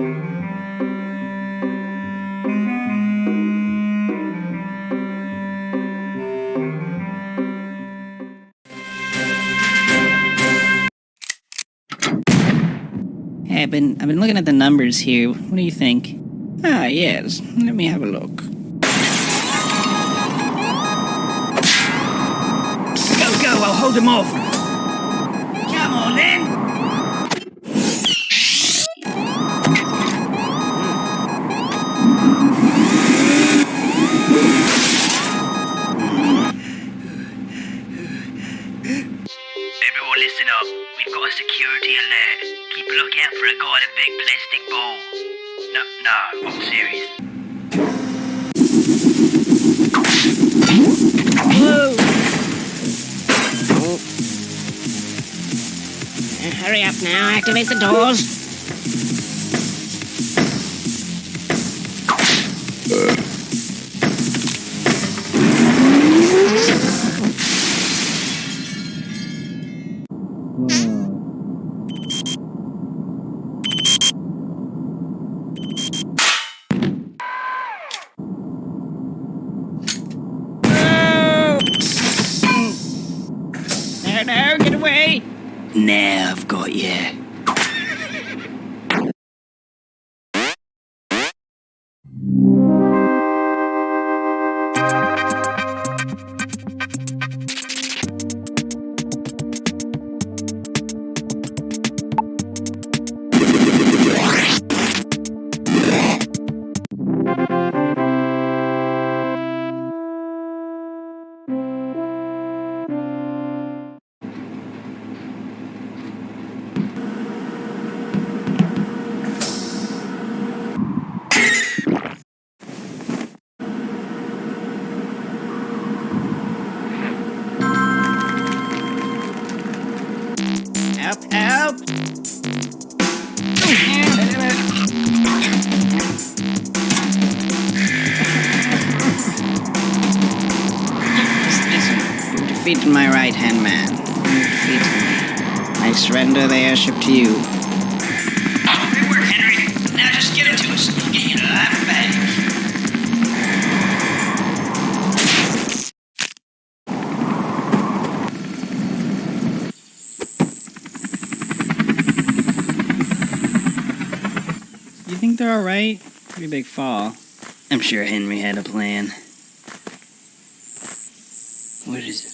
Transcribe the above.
Hey, I've been looking at the numbers here. What do you think? Ah, yes. Let me have a look. Go, I'll hold him off. Come on, then. Everyone listen up. We've got a security alert. Keep a lookout for a guy in a big plastic ball. No, I'm serious. Whoa! Hurry up now, activate the doors. No, get away! Now I've got you. Help! You've defeated my right-hand man. You've defeated me. I surrender the airship to you. Good work, Henry. Now just give it to us. We'll get you to life back. You think they're alright? Pretty big fall. I'm sure Henry had a plan. What is it?